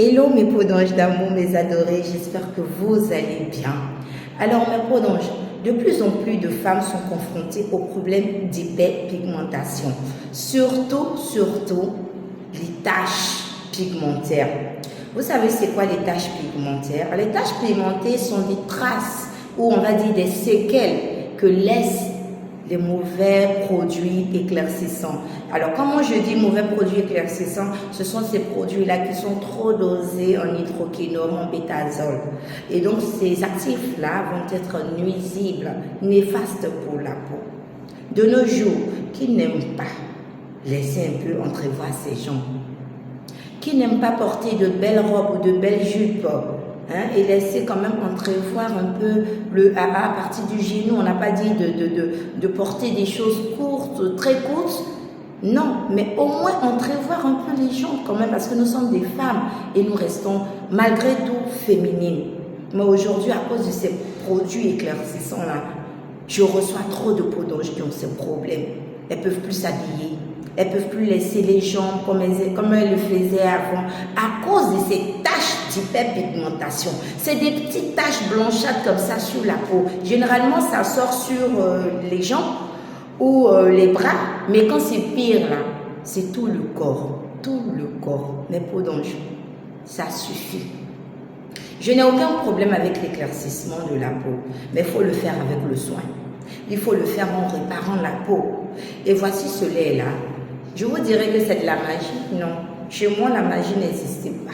Hello mes peaux d'ange d'amour, mes adorés, j'espère que vous allez bien. Alors mes peaux d'ange, de plus en plus de femmes sont confrontées au problème d'hyperpigmentation. Surtout les taches pigmentaires. Vous savez c'est quoi les taches pigmentaires? Les taches pigmentaires sont des traces ou on va dire des séquelles que laissent les mauvais produits éclaircissants. Alors, comment je dis mauvais produits éclaircissants? Ce sont ces produits-là qui sont trop dosés en hydroquinone, en bétazole. Et donc, ces actifs-là vont être nuisibles, néfastes pour la peau. De nos jours, qui n'aiment pas laisser un peu entrevoir ses jambes? Qui n'aime pas porter de belles robes ou de belles jupes? Et laisser quand même entrevoir un peu le AA à partir du genou. On n'a pas dit de porter des choses courtes, très courtes. Non, mais au moins entrevoir un peu les jambes quand même, parce que nous sommes des femmes et nous restons malgré tout féminines. Mais aujourd'hui, à cause de ces produits éclaircissants-là, je reçois trop de peaux d'ange qui ont ce problème. Elles ne peuvent plus s'habiller. Elles ne peuvent plus laisser les jambes comme elles le faisaient avant à cause de ces taches d'hyperpigmentation. C'est des petites taches blanchâtres comme ça sur la peau. Généralement, ça sort sur les jambes ou les bras. Mais quand c'est pire, là, c'est tout le corps. Tout le corps. Mes peaux d'ange, ça suffit. Je n'ai aucun problème avec l'éclaircissement de la peau. Mais il faut le faire avec le soin. Il faut le faire en réparant la peau. Et voici ce lait-là. Je vous dirais que c'est de la magie. Non. Chez moi, la magie n'existe pas.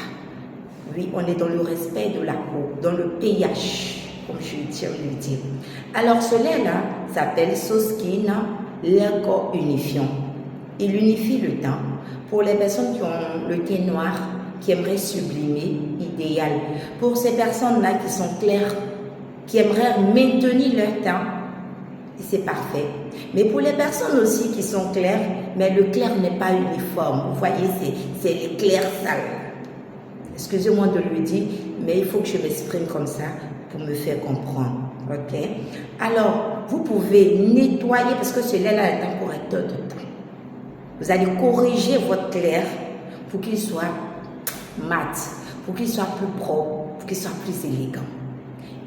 Oui, on est dans le respect de la peau, dans le pH, comme je tiens à le dire. Alors, ce lait-là s'appelle SoSkin lait corps unifiant. Il unifie le teint. Pour les personnes qui ont le teint noir, qui aimeraient sublimer, idéal. Pour ces personnes-là qui sont claires, qui aimeraient maintenir leur teint, c'est parfait. Mais pour les personnes aussi qui sont claires, mais le clair n'est pas uniforme. Vous voyez, c'est les clairs sales. Excusez-moi de le dire, mais il faut que je m'exprime comme ça pour me faire comprendre. Ok? Alors, vous pouvez nettoyer, parce que ce lait-là est un correcteur de teint. Vous allez corriger votre clair pour qu'il soit mat, pour qu'il soit plus propre, pour qu'il soit plus élégant.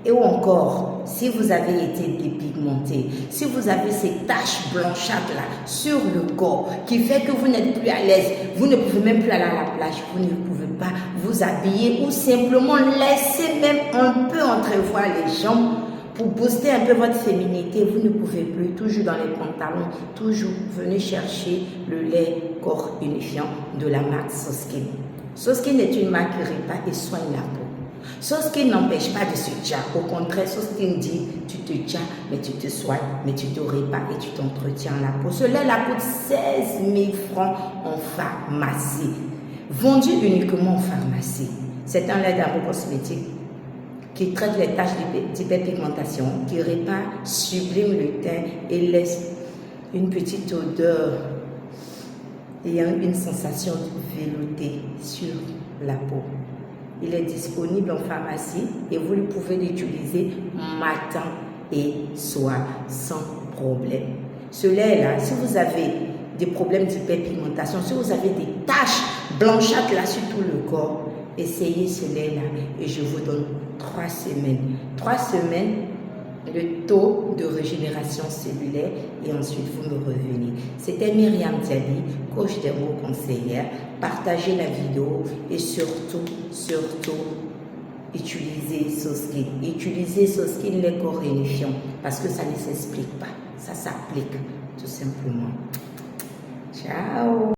Et ou encore, si vous avez été dépigmenté, si vous avez ces taches blanchâtres là sur le corps qui fait que vous n'êtes plus à l'aise, vous ne pouvez même plus aller à la plage, vous ne pouvez pas vous habiller ou simplement laisser même un peu entrevoir les jambes pour booster un peu votre féminité, vous ne pouvez plus, toujours dans les pantalons, toujours venez chercher le lait corps unifiant de la marque SoSkin. SoSkin est une marque qui répare et soigne la peau. SoSkin n'empêche pas de se dire. Au contraire, SoSkin dit tu te tiens, mais tu te soignes, mais tu te répares et tu t'entretiens la peau. Cela la coûte 16 000 francs en pharmacie. Vendu uniquement en pharmacie. C'est un lait d'arbre cosmétique qui traite les taches d'hyperpigmentation, qui répare, sublime le teint et laisse une petite odeur et une sensation veloutée sur la peau. Il est disponible en pharmacie et vous pouvez l'utiliser matin et soir sans problème. Ce lait-là, si vous avez des problèmes d'hyperpigmentation, si vous avez des taches blanchâtres là sur tout le corps, essayez ce lait-là et je vous donne 3 semaines. 3 semaines, le taux de régénération cellulaire et ensuite vous me revenez. C'était Myriam Diaby, coach dermo-conseillère. Partagez la vidéo et surtout, utilisez SoSkin. Utilisez SoSkin les corps unifiants parce que ça ne s'explique pas. Ça s'applique tout simplement. Ciao!